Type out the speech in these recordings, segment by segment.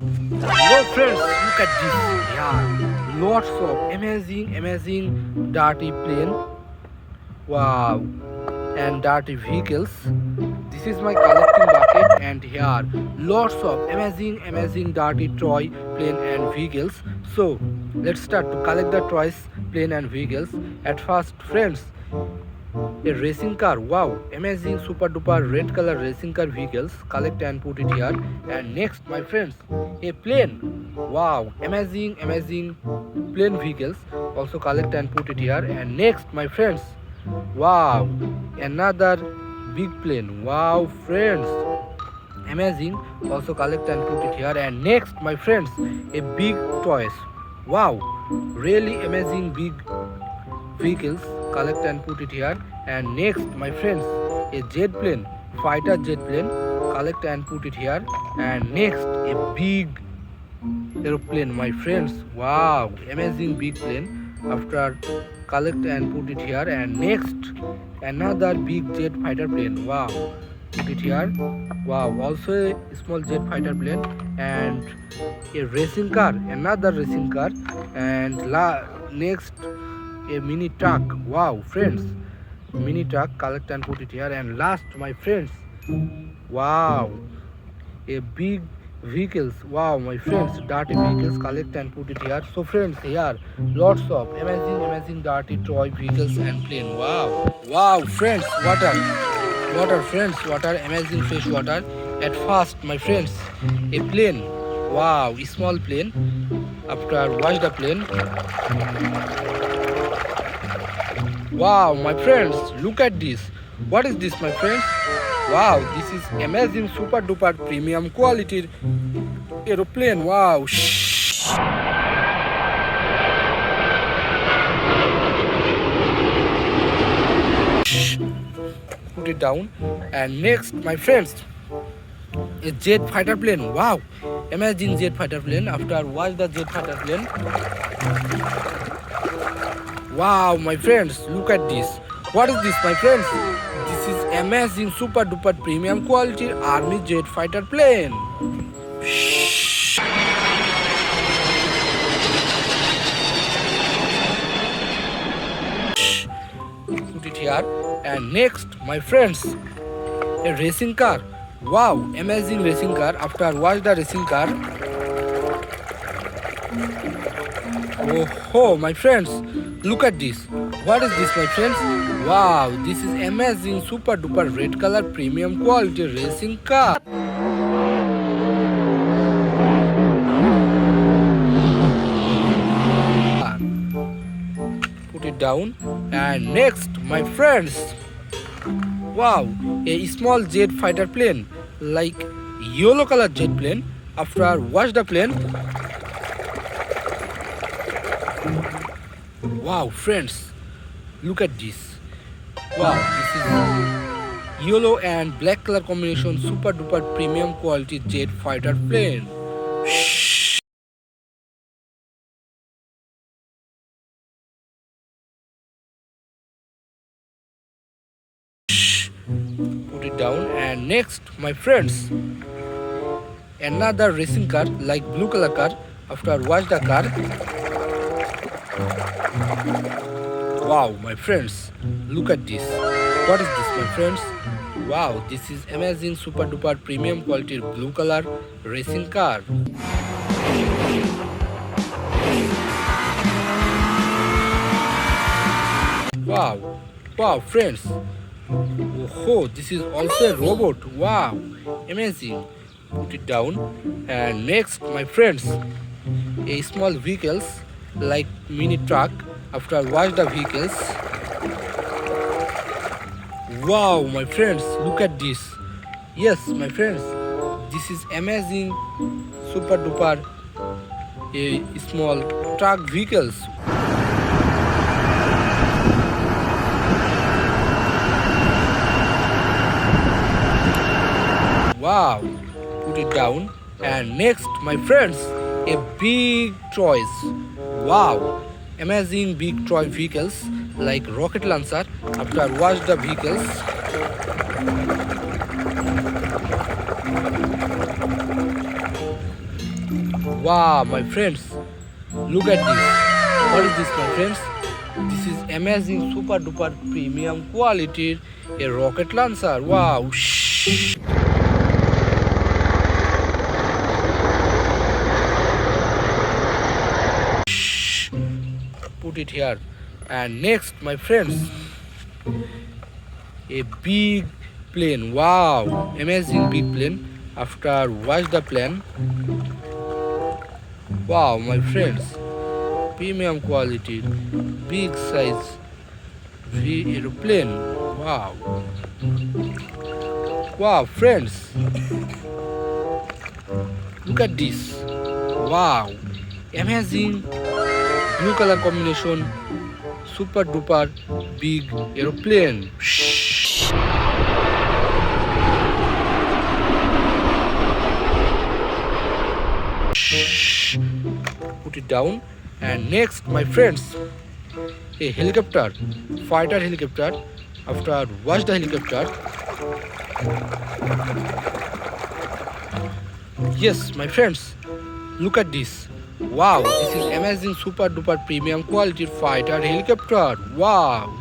Hello friends, look at this. Yeah, lots of amazing dirty plane. Wow, and dirty vehicles. This is my collecting bucket, and here lots of amazing dirty toy plane and vehicles. So let's start to collect the toys, plane and vehicles. At first, friends, a racing car. Wow, amazing super duper red color racing car vehicles. Collect and put it here. And next, my friends, a plane. Wow, amazing plane vehicles. Also collect and put it here. And next, my friends, wow, another big plane. Wow, friends, amazing. Also collect and put it here. And next, my friends, a big toys. Wow, really amazing big vehicles. Collect and put it here. And next, my friends, a jet plane, fighter jet plane. Collect and put it here. And next, a big aeroplane, my friends. Wow, amazing big plane. After collect and put it here. And next, another big jet fighter plane. Wow, put it here. Wow, also a small jet fighter plane. And a racing car, another racing car. And next, a mini truck. Wow, friends, mini truck. Collect and put it here. And last, my friends, wow, a big vehicles. Wow, my friends, dirty vehicles. Collect and put it here. So friends, here lots of amazing dirty toy vehicles and plane. Wow, friends, water friends, water, amazing fish water. At first, my friends, a plane. Wow, a small plane. After watch the plane, wow, my friends, look at this. What is this, my friends? Wow, this is amazing super duper premium quality aeroplane. Wow. Shh. Put it down. And next, my friends, a jet fighter plane. Wow, amazing jet fighter plane. After watch the jet fighter plane, wow, my friends, look at this. What is this, my friends? This is amazing super duper premium quality army jet fighter plane. Shh. Put it here. And next, my friends, a racing car. Wow, amazing racing car. After watch the racing car, oh, my friends, look at this. What is this, my friends? Wow, this is amazing super duper red color premium quality racing car. Put it down. And next, my friends, wow, a small jet fighter plane, like yellow color jet plane. After watch the plane, wow, friends, look at this. Wow, this is yellow and black color combination super duper premium quality jet fighter plane. Shh. Put it down. And next, my friends, another racing car, like blue color car. After watch the car, wow, my friends, look at this. What is this, my friends? Wow, this is amazing super duper premium quality blue color racing car. Wow, friends. Oh, this is also a robot. Wow, amazing. Put it down. And next, my friends, a small vehicles like mini truck. After watch the vehicles, wow, my friends, look at this. Yes, my friends, this is amazing super duper a small truck vehicles. Wow, put it down. And next, my friends, a big toys. Wow, amazing big toy vehicles like rocket launcher. After watch the vehicles, Wow, my friends, look at this. What is this, my friends? This is amazing, super duper premium quality a rocket launcher. Wow. Shh. Put it here. And next, my friends, a big plane. Wow, amazing big plane. After watch the plane. Wow, my friends, premium quality, big size aeroplane. Wow. Wow, friends, look at this. Wow, amazing blue color combination, super duper big aeroplane. Put it down. And next, my friends, a helicopter, fighter helicopter. After watch the helicopter. Yes, my friends, look at this. Wow, this is amazing super duper premium quality fighter helicopter. Wow.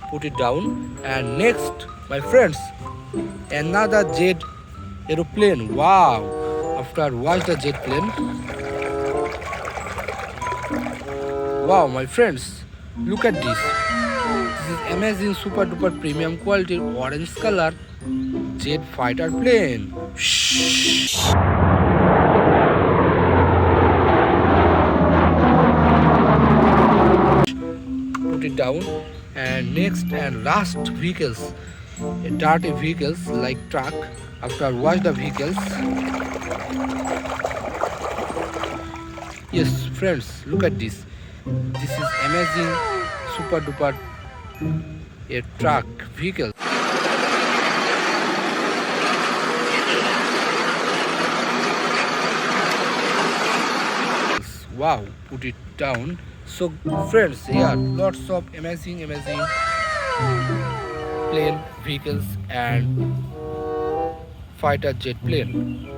Put it down. And next, my friends, another jet aeroplane. Wow. After watch the jet plane. Wow, my friends, look at this. This is amazing super duper premium quality orange color jet fighter plane. Put it down. And next and last vehicles, dirty vehicles like truck. After watch the vehicles. Yes, friends, look at this. This is amazing super duper a truck vehicle. Wow, put it down. So friends, here lots of amazing plane vehicles and fighter jet plane.